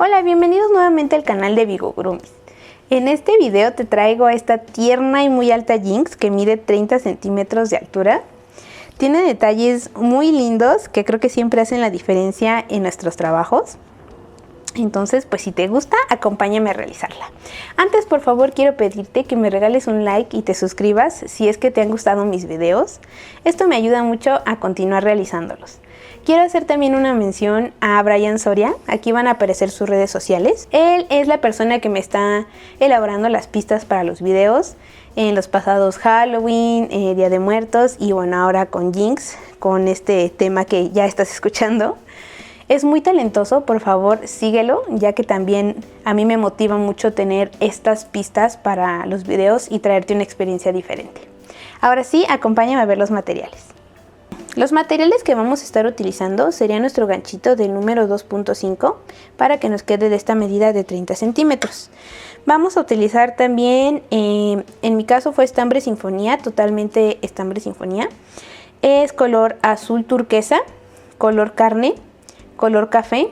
Hola, bienvenidos nuevamente al canal de Vigo Groomies. En este video te traigo a esta tierna y muy alta Jinx que mide 30 centímetros de altura. Tiene detalles muy lindos que creo que siempre hacen la diferencia en nuestros trabajos. Entonces, pues si te gusta, acompáñame a realizarla. Antes, por favor, quiero pedirte que me regales un like y te suscribas si es que te han gustado mis videos. Esto me ayuda mucho a continuar realizándolos. Quiero hacer también una mención a Brian Soria. Aquí van a aparecer sus redes sociales. Él es la persona que me está elaborando las pistas para los videos en los pasados Halloween, Día de Muertos y bueno, ahora con Jinx, con este tema que ya estás escuchando. Es muy talentoso, por favor síguelo, ya que también a mí me motiva mucho tener estas pistas para los videos y traerte una experiencia diferente. Ahora sí, acompáñame a ver los materiales. Los materiales que vamos a estar utilizando sería nuestro ganchito del número 2.5 para que nos quede de esta medida de 30 centímetros. Vamos a utilizar también, en mi caso fue estambre sinfonía, totalmente estambre sinfonía. Es color azul turquesa, color carne, color café,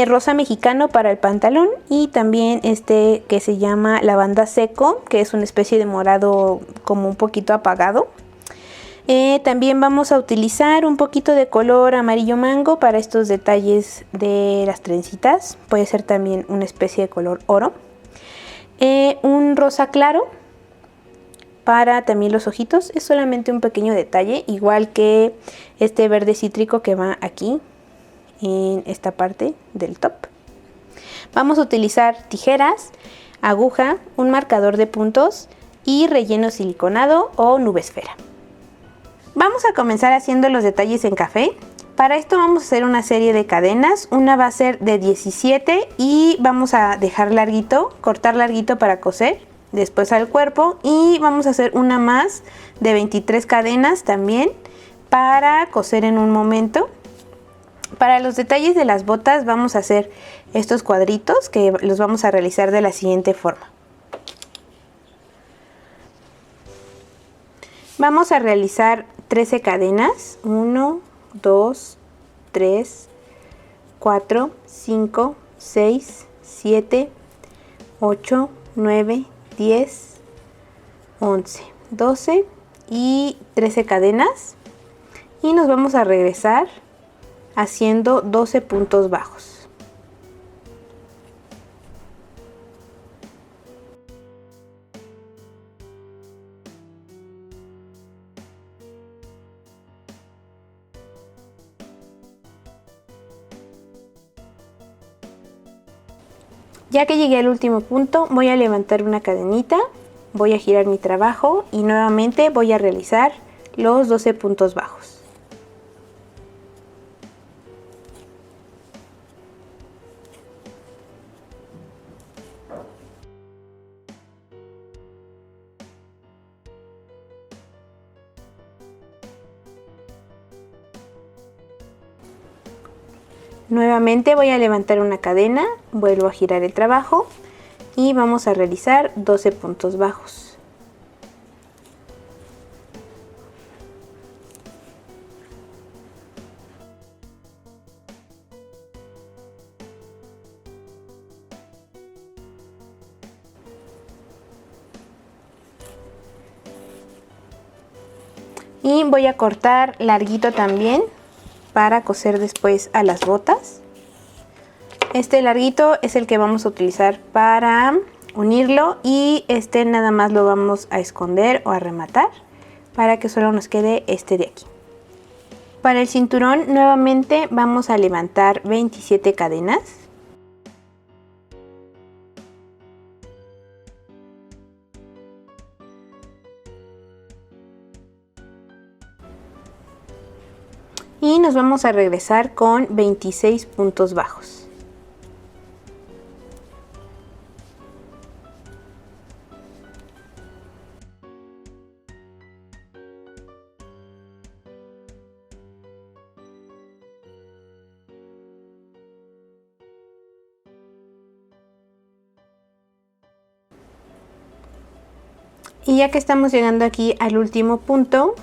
rosa mexicano para el pantalón y también este que se llama lavanda seco, que es una especie de morado como un poquito apagado. También vamos a utilizar un poquito de color amarillo mango para estos detalles de las trencitas. Puede ser también una especie de color oro. Un rosa claro para también los ojitos. Es solamente un pequeño detalle, igual que este verde cítrico que va aquí en esta parte del top. Vamos a utilizar tijeras, aguja, un marcador de puntos y relleno siliconado o nube esfera. Vamos a comenzar haciendo los detalles en café. Para esto vamos a hacer una serie de cadenas. Una va a ser de 17 y vamos a dejar larguito, cortar larguito para coser. Después al cuerpo y vamos a hacer una más de 23 cadenas también para coser en un momento. Para los detalles de las botas vamos a hacer estos cuadritos que los vamos a realizar de la siguiente forma. Vamos a realizar 13 cadenas, 1, 2, 3, 4, 5, 6, 7, 8, 9, 10, 11, 12 y 13 cadenas y nos vamos a regresar haciendo 12 puntos bajos. Ya que llegué al último punto, voy a levantar una cadenita, voy a girar mi trabajo y nuevamente voy a realizar los 12 puntos bajos. Nuevamente voy a levantar una cadena, vuelvo a girar el trabajo y vamos a realizar 12 puntos bajos. Y voy a cortar larguito también para coser después a las botas. Este larguito es el que vamos a utilizar para unirlo y este nada más lo vamos a esconder o a rematar para que solo nos quede este de aquí. Para el cinturón nuevamente vamos a levantar 27 cadenas. Y nos vamos a regresar con 26 puntos bajos. Y ya que estamos llegando aquí al último punto,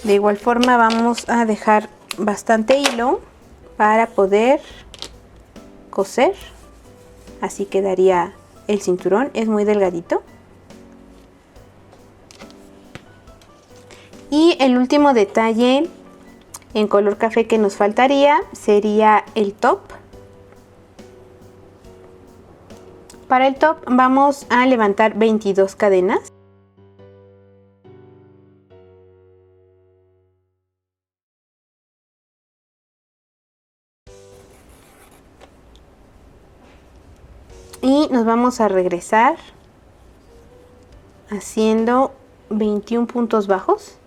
de igual forma vamos a dejar bastante hilo para poder coser. Así quedaría el cinturón, es muy delgadito. Y el último detalle en color café que nos faltaría sería el top. Para el top vamos a levantar 22 cadenas. Y nos vamos a regresar haciendo 21 puntos bajos.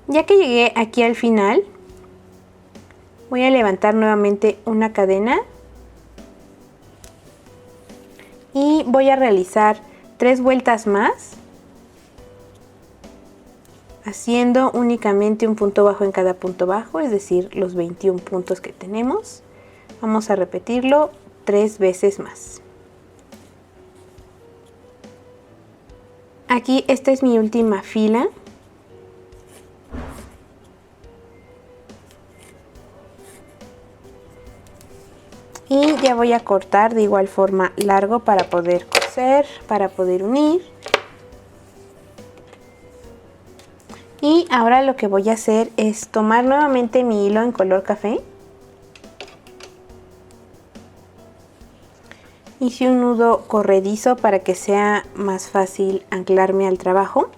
Ya que llegué aquí al final, voy a levantar nuevamente una cadena y voy a realizar 3 vueltas más, haciendo únicamente un punto bajo en cada punto bajo, es decir, los 21 puntos que tenemos. Vamos a repetirlo 3 veces más. Aquí esta es mi última fila. Y ya voy a cortar de igual forma largo para poder coser, para poder unir. Y ahora lo que voy a hacer es tomar nuevamente mi hilo en color café. Hice un nudo corredizo para que sea más fácil anclarme al trabajo.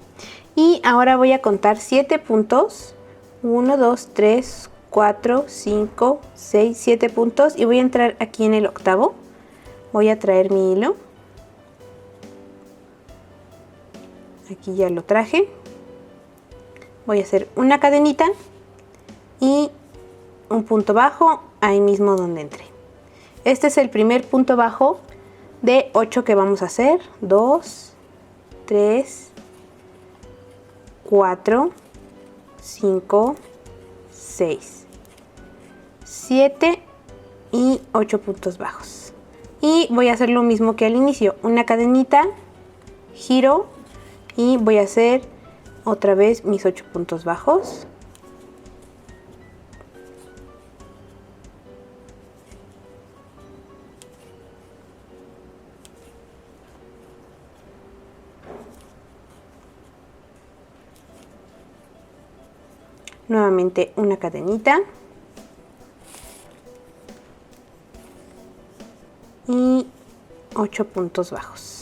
Y ahora voy a contar 7 puntos. 1, 2, 3, 4, 5, 6, 7 puntos. Y voy a entrar aquí en el octavo. Voy a traer mi hilo. Aquí ya lo traje. Voy a hacer una cadenita y un punto bajo ahí mismo donde entré. Este es el primer punto bajo de 8 que vamos a hacer. 2, 3, 4, 5, 6, 7 y 8 puntos bajos. Y voy a hacer lo mismo que al inicio, una cadenita, giro y voy a hacer otra vez mis 8 puntos bajos. Nuevamente una cadenita y 8 puntos bajos.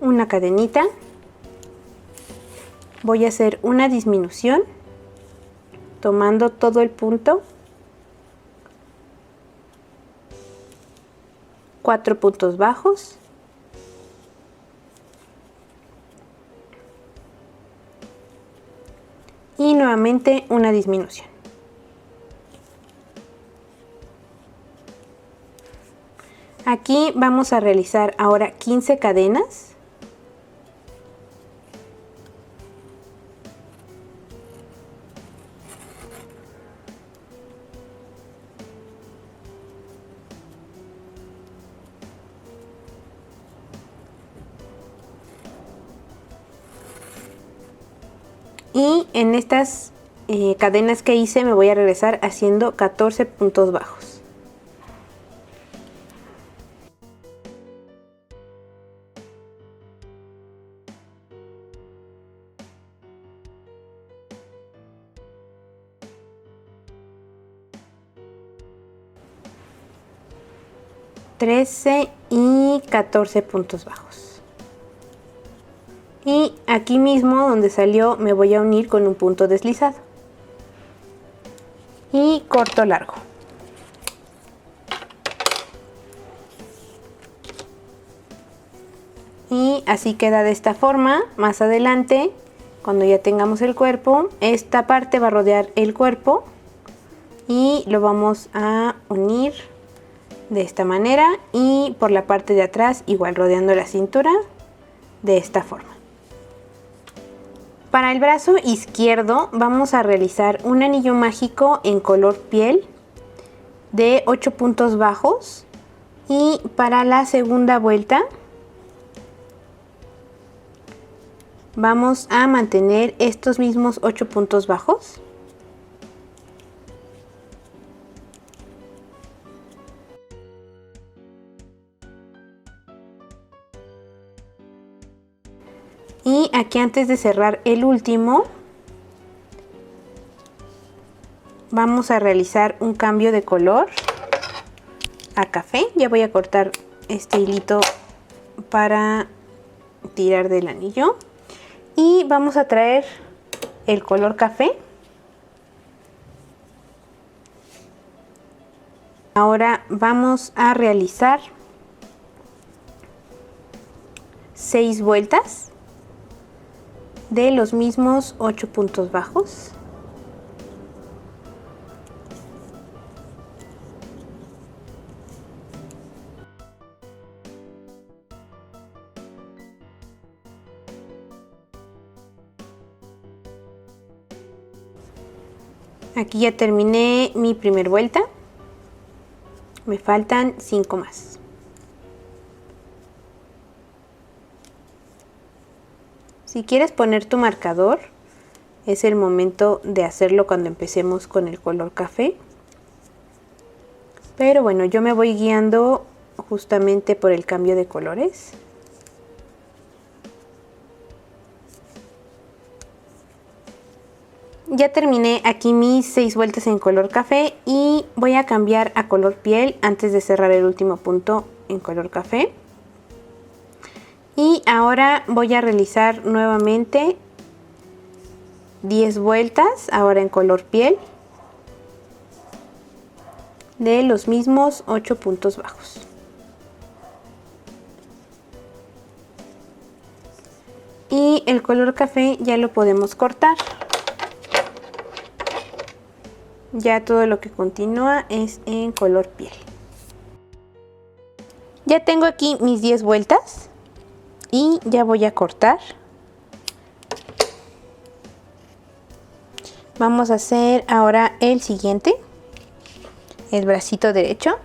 Una cadenita. Voy a hacer una disminución tomando todo el punto, 4 puntos bajos y nuevamente una disminución. Aquí vamos a realizar ahora 15 cadenas. Y en estas cadenas que hice me voy a regresar haciendo 14 puntos bajos. $13 y 14 puntos bajos. Y aquí mismo donde salió me voy a unir con un punto deslizado y corto largo. Y así queda de esta forma. Más adelante, cuando ya tengamos el cuerpo, esta parte va a rodear el cuerpo y lo vamos a unir de esta manera y por la parte de atrás igual rodeando la cintura de esta forma. Para el brazo izquierdo vamos a realizar un anillo mágico en color piel de 8 puntos bajos y para la segunda vuelta vamos a mantener estos mismos 8 puntos bajos. Y aquí antes de cerrar el último, vamos a realizar un cambio de color a café. Ya voy a cortar este hilito para tirar del anillo. Y vamos a traer el color café. Ahora vamos a realizar 6 vueltas de los mismos 8 puntos bajos. Aquí ya terminé mi primera vuelta. Me faltan 5 más. Si quieres poner tu marcador, es el momento de hacerlo cuando empecemos con el color café. Pero bueno, yo me voy guiando justamente por el cambio de colores. Ya terminé aquí mis 6 vueltas en color café y voy a cambiar a color piel antes de cerrar el último punto en color café. Y ahora voy a realizar nuevamente 10 vueltas, ahora en color piel, de los mismos 8 puntos bajos. Y el color café ya lo podemos cortar. Ya todo lo que continúa es en color piel. Ya tengo aquí mis 10 vueltas y ya voy a cortar. Vamos a hacer ahora el siguiente, el bracito derecho.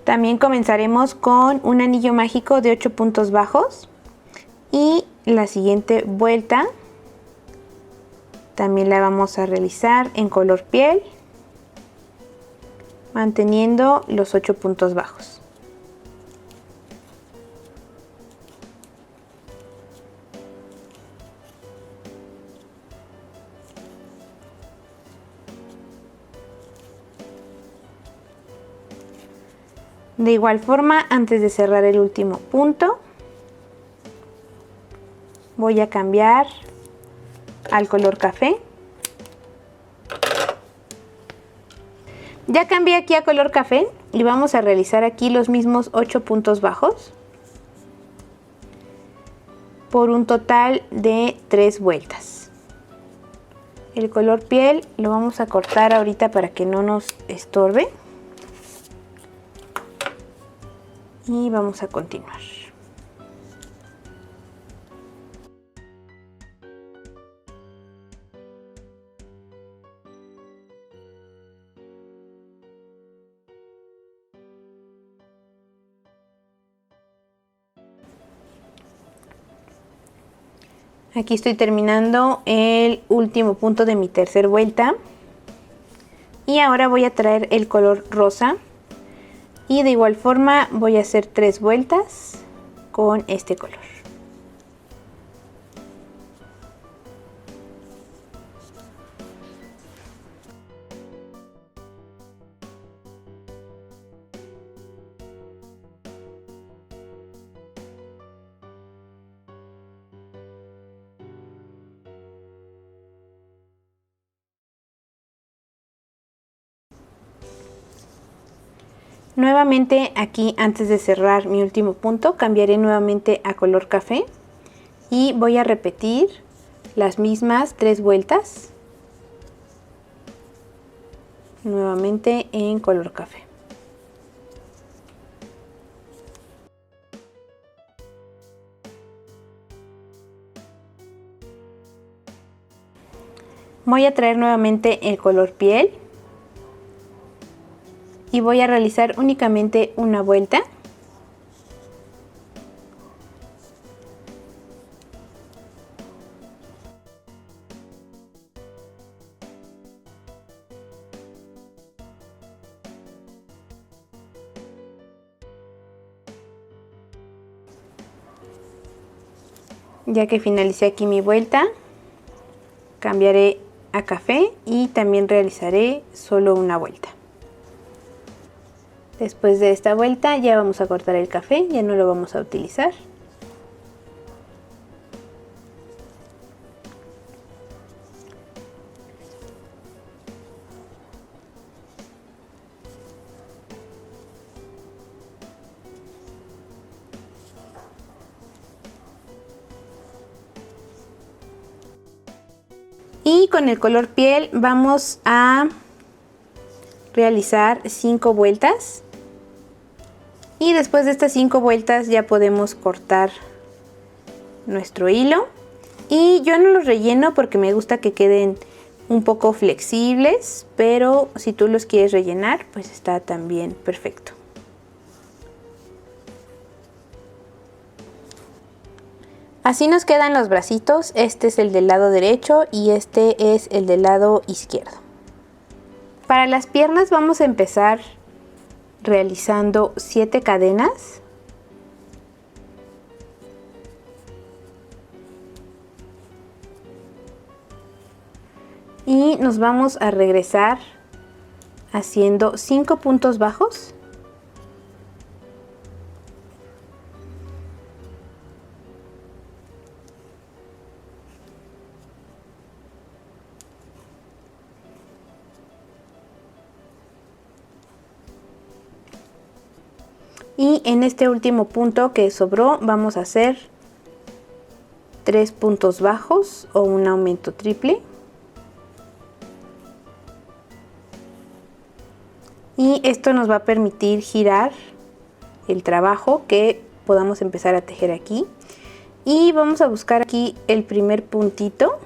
También comenzaremos con un anillo mágico de 8 puntos bajos y la siguiente vuelta también la vamos a realizar en color piel, manteniendo los 8 puntos bajos. De igual forma, antes de cerrar el último punto, voy a cambiar al color café. Ya cambié aquí a color café y vamos a realizar aquí los mismos 8 puntos bajos por un total de 3 vueltas. El color piel lo vamos a cortar ahorita para que no nos estorbe. Y vamos a continuar. Aquí estoy terminando el último punto de mi tercera vuelta. Y ahora voy a traer el color rosa. Y de igual forma voy a hacer 3 vueltas con este color. Nuevamente aquí, antes de cerrar mi último punto, cambiaré nuevamente a color café y voy a repetir las mismas 3 vueltas nuevamente en color café. Voy a traer nuevamente el color piel y voy a realizar únicamente una vuelta. Ya que finalicé aquí mi vuelta, cambiaré a café y también realizaré solo una vuelta. Después de esta vuelta ya vamos a cortar el café, ya no lo vamos a utilizar. Y con el color piel vamos a realizar 5 vueltas. Y después de estas 5 vueltas ya podemos cortar nuestro hilo. Y yo no los relleno porque me gusta que queden un poco flexibles, pero si tú los quieres rellenar, pues está también perfecto. Así nos quedan los bracitos. Este es el del lado derecho y este es el del lado izquierdo. Para las piernas vamos a empezar realizando 7 cadenas. Y nos vamos a regresar haciendo 5 puntos bajos. Y en este último punto que sobró vamos a hacer 3 puntos bajos o un aumento triple. Y esto nos va a permitir girar el trabajo, que podamos empezar a tejer aquí. Y vamos a buscar aquí el primer puntito.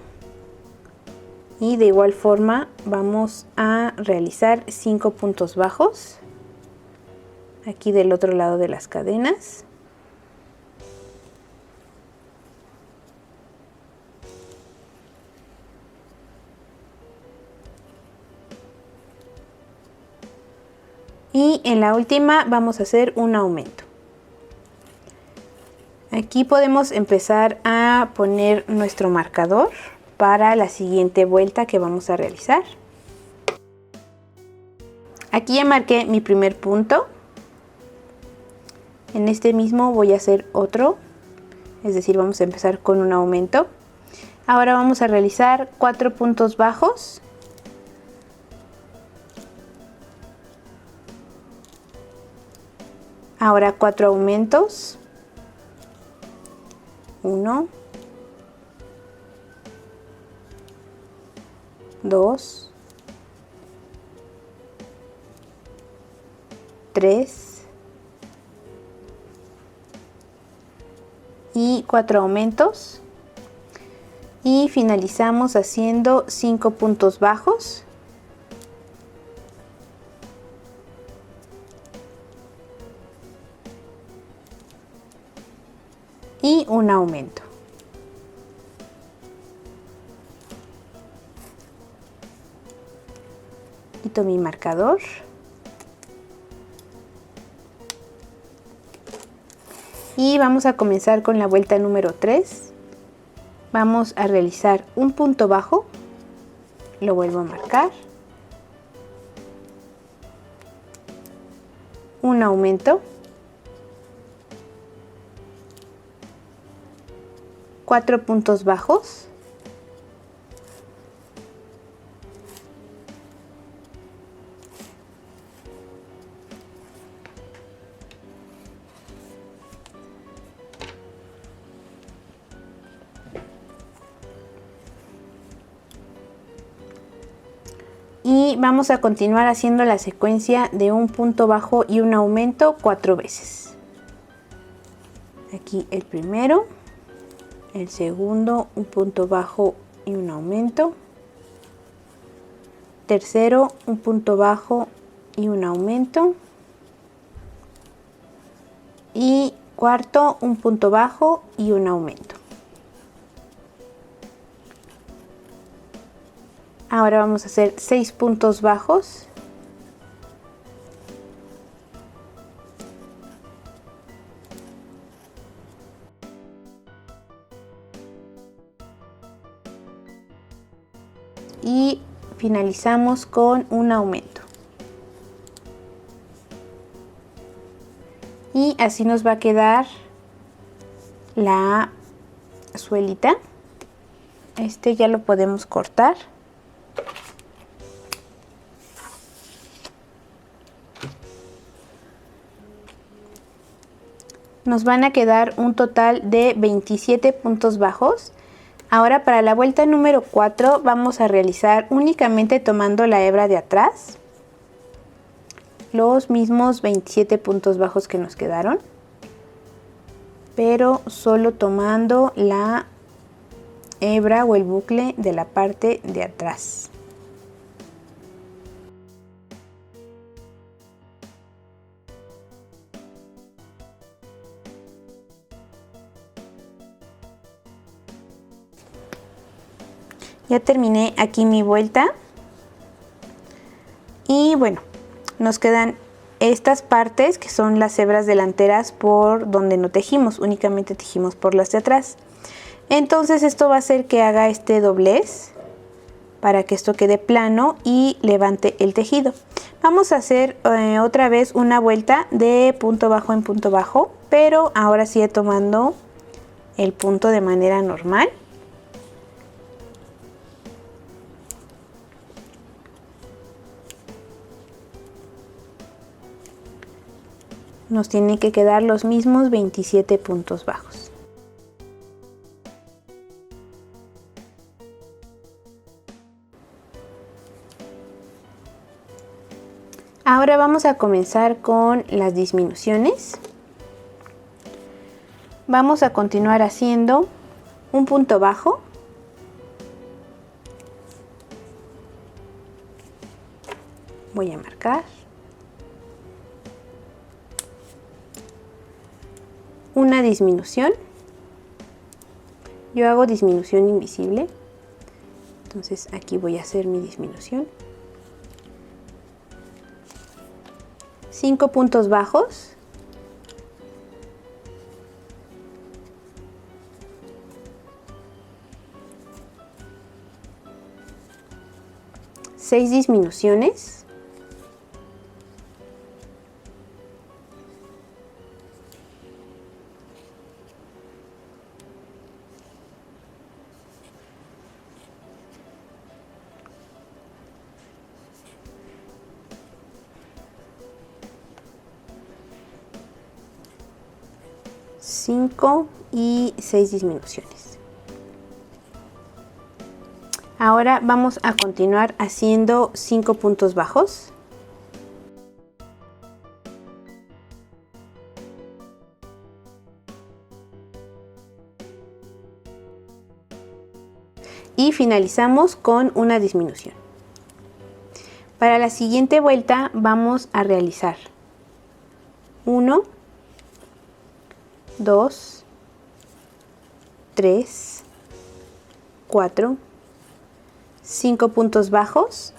Y de igual forma vamos a realizar 5 puntos bajos. Aquí del otro lado de las cadenas. Y en la última vamos a hacer un aumento. Aquí podemos empezar a poner nuestro marcador para la siguiente vuelta que vamos a realizar. Aquí ya marqué mi primer punto. En este mismo voy a hacer otro, es decir, vamos a empezar con un aumento. Ahora vamos a realizar 4 puntos bajos. Ahora 4 aumentos. 1, 2, 3 y 4 aumentos. Y finalizamos haciendo 5 puntos bajos. Y un aumento. Quito mi marcador. Y vamos a comenzar con la vuelta número 3. Vamos a realizar un punto bajo. Lo vuelvo a marcar. Un aumento. 4 puntos bajos. Y vamos a continuar haciendo la secuencia de un punto bajo y un aumento 4 veces. Aquí el primero, el segundo, un punto bajo y un aumento. Tercero, un punto bajo y un aumento. Y cuarto, un punto bajo y un aumento. Ahora vamos a hacer 6 puntos bajos. Y finalizamos con un aumento. Y así nos va a quedar la suelita. Este ya lo podemos cortar. Nos van a quedar un total de 27 puntos bajos. Ahora para la vuelta número 4 vamos a realizar únicamente tomando la hebra de atrás los mismos 27 puntos bajos que nos quedaron, pero solo tomando la hebra o el bucle de la parte de atrás. Ya terminé aquí mi vuelta y bueno, nos quedan estas partes que son las hebras delanteras por donde no tejimos, únicamente tejimos por las de atrás. Entonces esto va a hacer que haga este doblez para que esto quede plano y levante el tejido. Vamos a hacer otra vez una vuelta de punto bajo en punto bajo, pero ahora sí tomando el punto de manera normal. Nos tienen que quedar los mismos 27 puntos bajos. Ahora vamos a comenzar con las disminuciones. Vamos a continuar haciendo un punto bajo. Voy a marcar. Una disminución. Yo hago disminución invisible. Entonces aquí voy a hacer mi disminución. 5 puntos bajos. Seis disminuciones. Cinco y 6 disminuciones. Ahora vamos a continuar haciendo 5 puntos bajos. Y finalizamos con una disminución. Para la siguiente vuelta vamos a realizar 1, 2, 3, 4, 5 puntos bajos.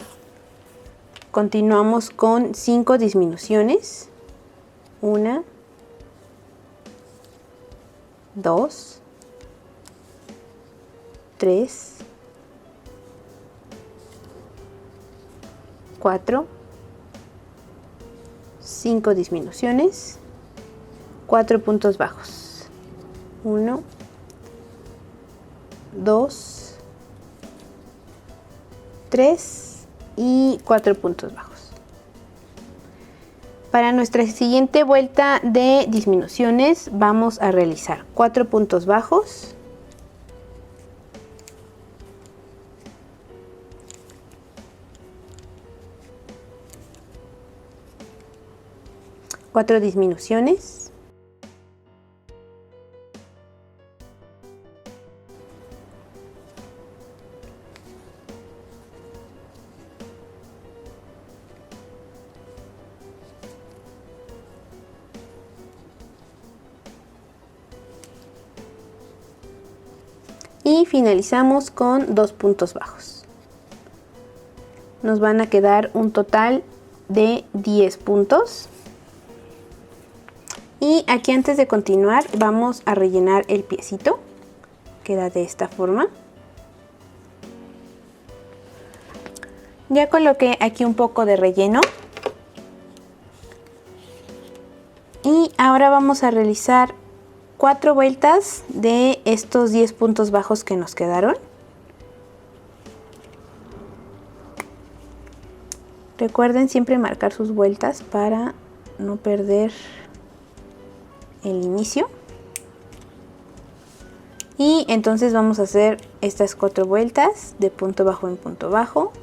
Continuamos con 5 disminuciones. 1, 2, 3, 4, 5 disminuciones, 4 puntos bajos. 1, 2, 3 y 4 puntos bajos. Para nuestra siguiente vuelta de disminuciones vamos a realizar 4 puntos bajos. 4 disminuciones. Y finalizamos con 2 puntos bajos. Nos van a quedar un total de 10 puntos. Y aquí, antes de continuar, vamos a rellenar el piecito. Queda de esta forma. Ya coloqué aquí un poco de relleno. Y ahora vamos a realizar 4 vueltas de estos 10 puntos bajos que nos quedaron. Recuerden siempre marcar sus vueltas para no perder el inicio. Y entonces vamos a hacer estas 4 vueltas de punto bajo en punto bajo.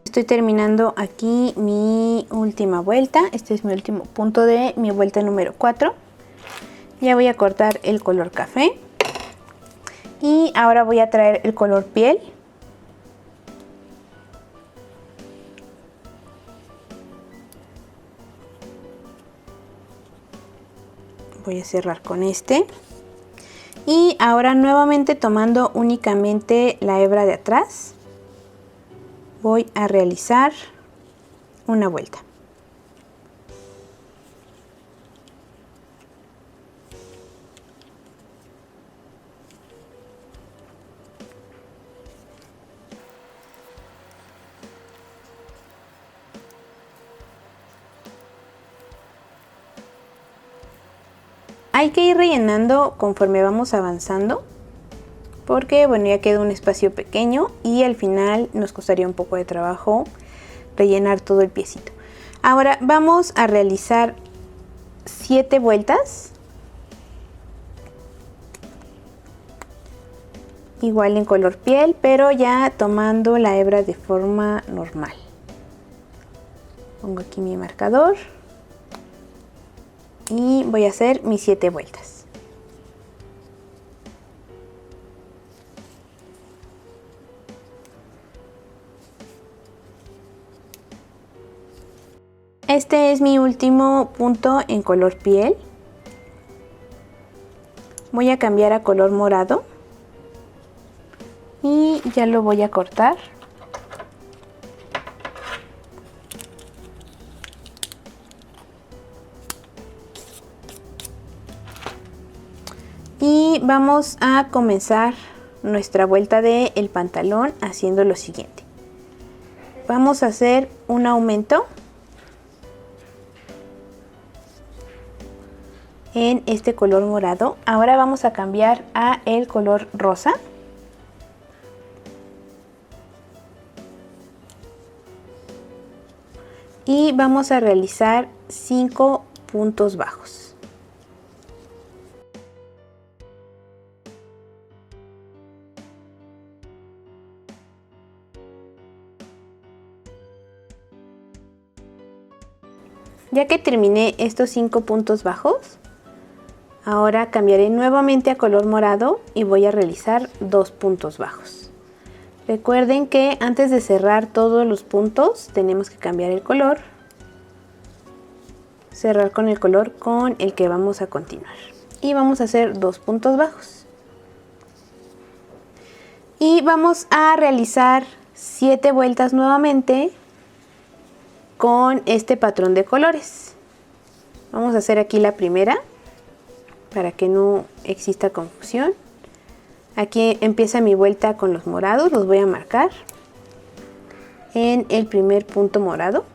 Estoy terminando aquí mi última vuelta. Este es mi último punto de mi vuelta número 4. Ya voy a cortar el color café. Y ahora voy a traer el color piel. Voy a cerrar con este. Y ahora, nuevamente tomando únicamente la hebra de atrás, voy a realizar una vuelta. Hay que ir rellenando conforme vamos avanzando, porque bueno, ya queda un espacio pequeño y al final nos costaría un poco de trabajo rellenar todo el piecito. Ahora vamos a realizar 7 vueltas, igual en color piel, pero ya tomando la hebra de forma normal. Pongo aquí mi marcador y voy a hacer mis 7 vueltas. Este es mi último punto en color piel. Voy a cambiar a color morado y ya lo voy a cortar. Y vamos a comenzar nuestra vuelta del pantalón haciendo lo siguiente. Vamos a hacer un aumento en este color morado. Ahora vamos a cambiar a el color rosa. Y vamos a realizar 5 puntos bajos. Ya que terminé estos 5 puntos bajos, ahora cambiaré nuevamente a color morado y voy a realizar 2 puntos bajos. Recuerden que antes de cerrar todos los puntos tenemos que cambiar el color, cerrar con el color con el que vamos a continuar. Y vamos a hacer 2 puntos bajos. Y vamos a realizar 7 vueltas nuevamente con este patrón de colores. Vamos a hacer aquí la primera para que no exista confusión. Aquí empieza mi vuelta con los morados, los voy a marcar en el primer punto morado.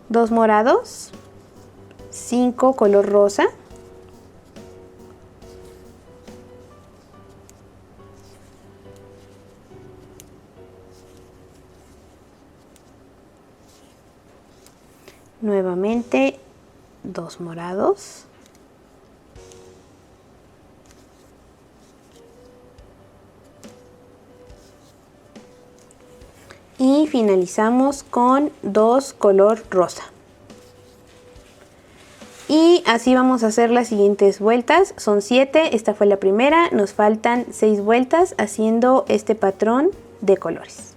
2 morados, 5 color rosa, nuevamente 2 morados, y finalizamos con 2 color rosa. Y así vamos a hacer las siguientes vueltas. Son 7, esta fue la primera, nos faltan 6 vueltas haciendo este patrón de colores.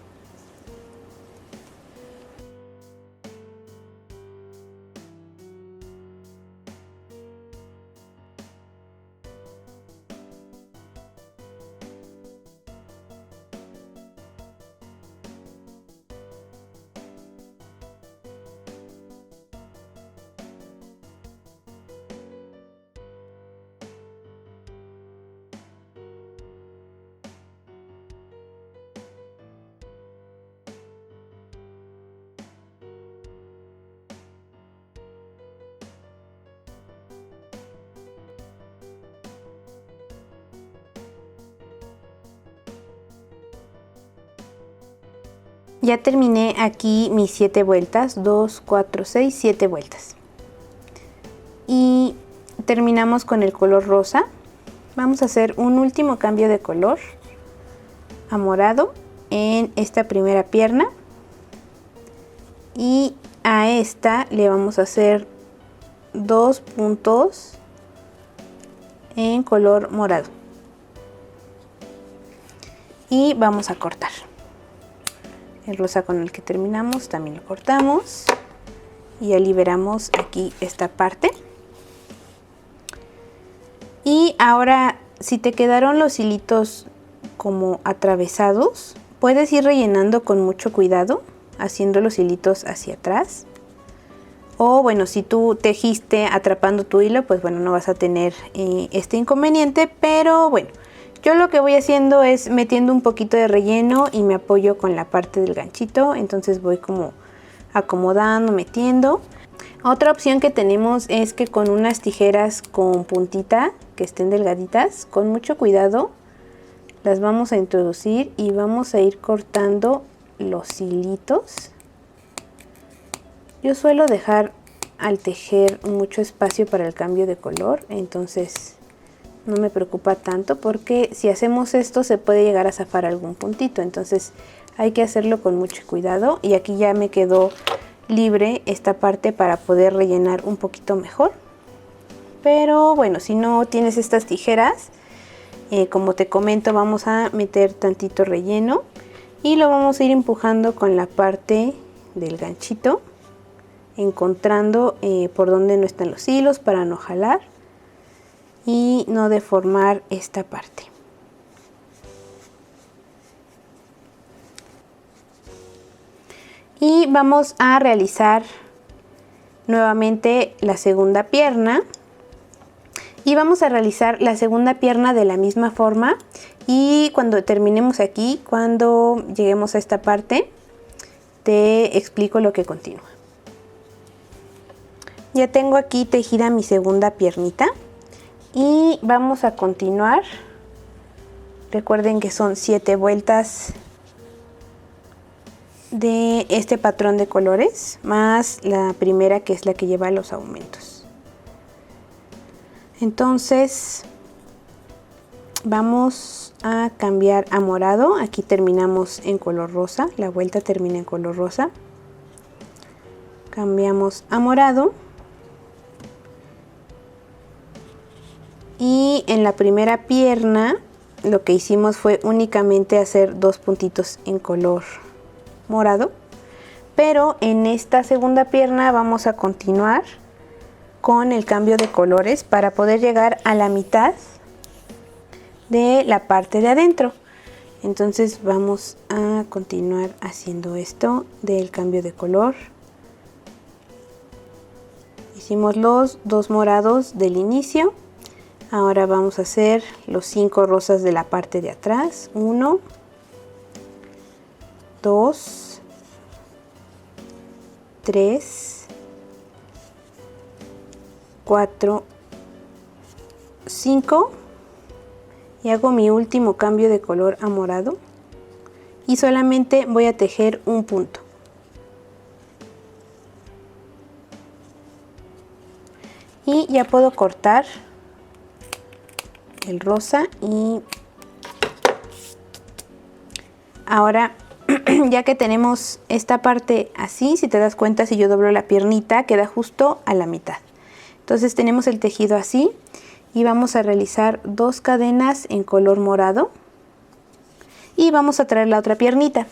Ya terminé aquí mis 7 vueltas, 2, 4, 6, 7 vueltas. Y terminamos con el color rosa. Vamos a hacer un último cambio de color a morado en esta primera pierna. Y a esta le vamos a hacer 2 puntos en color morado. Y vamos a cortar. El rosa con el que terminamos también lo cortamos y ya liberamos aquí esta parte. Y ahora, si te quedaron los hilitos como atravesados, puedes ir rellenando con mucho cuidado, haciendo los hilitos hacia atrás. O bueno, si tú tejiste atrapando tu hilo, pues bueno, no vas a tener este inconveniente, pero bueno. Yo lo que voy haciendo es metiendo un poquito de relleno y me apoyo con la parte del ganchito, entonces voy como acomodando, metiendo. Otra opción que tenemos es que con unas tijeras con puntita, que estén delgaditas, con mucho cuidado, las vamos a introducir y vamos a ir cortando los hilitos. Yo suelo dejar al tejer mucho espacio para el cambio de color, entonces no me preocupa tanto porque si hacemos esto se puede llegar a zafar algún puntito, entonces hay que hacerlo con mucho cuidado. Y aquí ya me quedó libre esta parte para poder rellenar un poquito mejor. Pero bueno, si no tienes estas tijeras, como te comento, vamos a meter tantito relleno y lo vamos a ir empujando con la parte del ganchito, encontrando por donde no están los hilos para no jalar y no deformar esta parte. Y vamos a realizar nuevamente la segunda pierna y vamos a realizar la segunda pierna de la misma forma. Y cuando terminemos aquí, cuando lleguemos a esta parte, te explico lo que continúa. Ya tengo aquí tejida mi segunda piernita y vamos a continuar. Recuerden que son 7 vueltas de este patrón de colores más la primera, que es la que lleva los aumentos. Entonces vamos a cambiar a morado. Aquí terminamos en color rosa, la vuelta termina en color rosa. Cambiamos a morado. Y en la primera pierna lo que hicimos fue únicamente hacer 2 puntitos en color morado, pero en esta segunda pierna vamos a continuar con el cambio de colores para poder llegar a la mitad de la parte de adentro. Entonces vamos a continuar haciendo esto del cambio de color. Hicimos los 2 morados del inicio. Ahora vamos a hacer los 5 rosas de la parte de atrás. 1, 2, 3, 4, 5 y hago mi último cambio de color a morado y solamente voy a tejer un punto. Y ya puedo cortar el rosa y ahora ya que tenemos esta parte así, si te das cuenta, si yo doblo la piernita queda justo a la mitad. Entonces tenemos el tejido así y vamos a realizar 2 cadenas en color morado y vamos a traer la otra piernita.